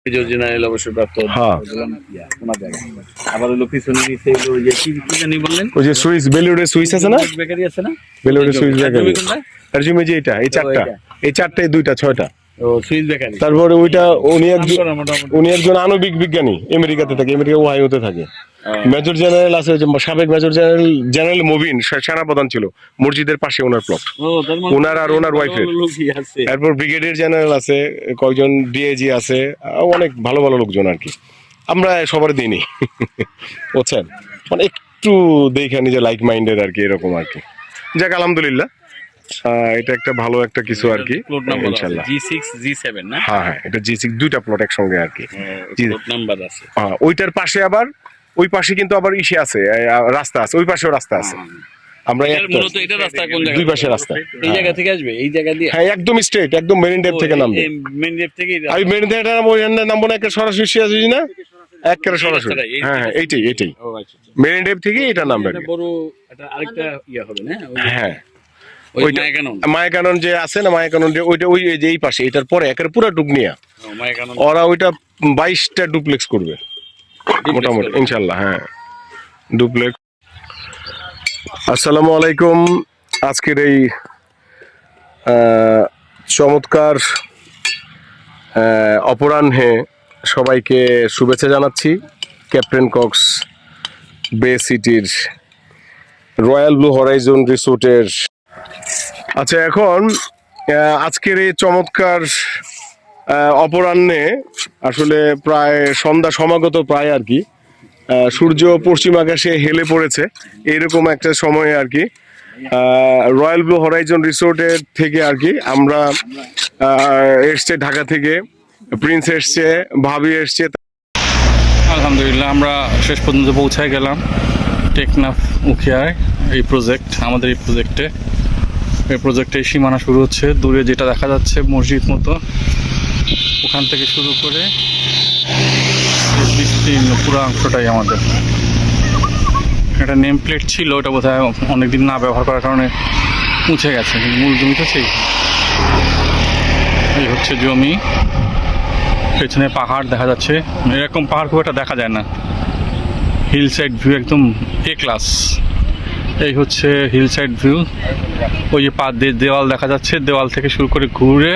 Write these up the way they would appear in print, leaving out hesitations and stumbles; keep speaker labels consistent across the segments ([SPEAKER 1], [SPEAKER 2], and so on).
[SPEAKER 1] Major general অবশ্যই প্রাপ্ত।
[SPEAKER 2] হ্যাঁ
[SPEAKER 1] ওনার জায়গা আবার হলো পিছনে নিচে হলো ওই যে কি জানি বললেন,
[SPEAKER 2] ওই যে সুইস বেলুড়ের সুইস আছে না,
[SPEAKER 1] বেকারি আছে না,
[SPEAKER 2] বেলুড়ের সুইস বেকারি।
[SPEAKER 1] কোনটা?
[SPEAKER 2] আর জমি যে এটা এই চারটা, এই চারটায় দুইটা ছয়টা।
[SPEAKER 1] ও সুইস বেকারি।
[SPEAKER 2] তারপরে ওইটা
[SPEAKER 1] মোটামুটি
[SPEAKER 2] উনি একজন আণবিক বিজ্ঞানী, আমেরিকাতে থাকে, আমেরিকা ওহাইওতে থাকে। মেজর জেনারেল আছে, ওই যে সাবেক মেজর জেনারেল মুবিন সেনাপ্রধান ছিল, মসজিদের পাশে ওনার প্লট, ওনার আর ওনার ওয়াইফের। তারপর ব্রিগেডিয়ার জেনারেল আছে, কয়েকজন ডিএজি আছে, অনেক ভালো ভালো লোকজন আর কি। আমরা সবার দিনই বুঝছেন, মানে একটু দেখে নিজে লাইক মাইন্ডের আর কি, এরকম আর কি। যাক আলহামদুলিল্লাহ, এটা একটা ভালো একটা কিছু আর কি ইনশাআল্লাহ।
[SPEAKER 1] G6 G7 না?
[SPEAKER 2] হ্যাঁ হ্যাঁ, এটা G6 দুইটা প্লট একসঙ্গে আর কি।
[SPEAKER 1] প্লট নাম্বার আছে।
[SPEAKER 2] হ্যাঁ, ওইটার পাশে আবার, ওই পাশে কিন্তু আবার ইসে আছে, রাস্তা আছে, ওই পাশেও রাস্তা আছে। আমরা
[SPEAKER 1] মূলত এটা রাস্তা কোন জায়গা?
[SPEAKER 2] দুই পাশে রাস্তা।
[SPEAKER 1] এই জায়গা থেকে আসবে, এই জায়গা দিয়ে?
[SPEAKER 2] হ্যাঁ একদম স্ট্রেট, একদম মেরিন ড্রাইভ থেকে নামবে।
[SPEAKER 1] মেইন ড্রাইভ থেকে?
[SPEAKER 2] আমি মেরিন ড্রাইভ নামবো না, একটা সরাসরি আসি না, একেবারে সরাসরি। হ্যাঁ হ্যাঁ, এইটাই এইটাই মেরিন ড্রাইভ থেকে এটা নামবে।
[SPEAKER 1] বড় একটা আরেকটা ইয়া হবে না?
[SPEAKER 2] হ্যাঁ
[SPEAKER 1] ওইটা
[SPEAKER 2] মায়াকানন যে আছে না, মায়াকানন যে ওইটা, ওই যে এই পাশে, এটার পরে একের পুরো ডুবনিয়া ওরা ওইটা 22টা ডুপ্লেক্স করবে মোটামুটি ইনশাল্লাহ। হ্যাঁ ডুপ্লেক্স। আসসালামু আলাইকুম। আজকের এই চমৎকার অপরাহ্নে সবাইকে শুভেচ্ছা জানাচ্ছি ক্যাপ্টেন কক্স বে সিটির রয়্যাল ব্লু হরাইজন রিসোর্টের। আচ্ছা, এখন আজকের এই চমৎকার অপরাহ্নে আসলে প্রায় সন্ধ্যা সমাগত প্রায় আর কি, সূর্য পশ্চিম আকাশে হেলে পড়েছে, এইরকম একটা সময়ে আর কি রয়্যাল ব্লু হরাইজন রিসোর্টের থেকে আর কি আমরা এসছে ঢাকা থেকে, প্রিন্স এসছে, ভাবি এসছে।
[SPEAKER 3] আলহামদুলিল্লাহ আমরা শেষ পর্যন্ত পৌঁছায় গেলাম টেকনাফ উখিয়ায়। এই প্রজেক্ট, আমাদের এই প্রজেক্টের সীমানা শুরু হচ্ছে দূরে যেটা দেখা যাচ্ছে মসজিদ মতো, ওখান থেকে শুরু করে বিস্তীর্ণ পুরো অংশটাই আমাদের। একটা নেম প্লেট ছিল, ওটা বোধহয় অনেকদিন না ব্যবহার করার কারণে মুছে গেছে, কিন্তু মূল জমি তো সেই। এই হচ্ছে জমি, পেছনে পাহাড় দেখা যাচ্ছে, এরকম পাহাড় খুব একটা দেখা যায় না। হিল সাইড ভিউ একদম এ ক্লাস। এই হচ্ছে হিল সাইড ভিউ, ওই যে দেওয়াল দেখা যাচ্ছে, দেওয়াল থেকে শুরু করে ঘুরে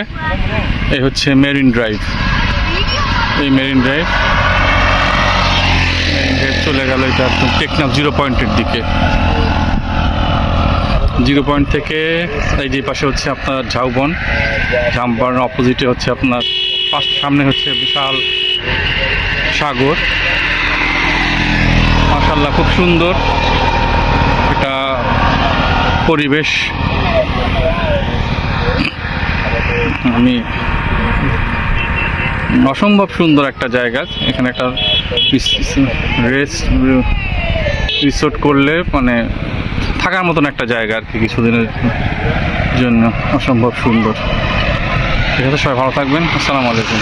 [SPEAKER 3] এই হচ্ছে মেরিন ড্রাইভ। এই মেরিন ড্রাইভ চলে গেল এটা একদম টেকনাফ জিরো পয়েন্টের দিকে। জিরো পয়েন্ট থেকে এই যে পাশে হচ্ছে আপনার ঝাউবন, ঝাউবনের অপোজিটে হচ্ছে আপনার সামনে হচ্ছে বিশাল সাগর। মাশাআল্লাহ খুব সুন্দর এটা পরিবেশ। আমি অসম্ভব সুন্দর একটা জায়গা, এখানে একটা রিসোর্ট করলে মানে থাকার মতন একটা জায়গা আর কি কিছুদিনের জন্য, অসম্ভব সুন্দর। ঠিক আছে, সবাই ভালো থাকবেন, আসসালামু আলাইকুম।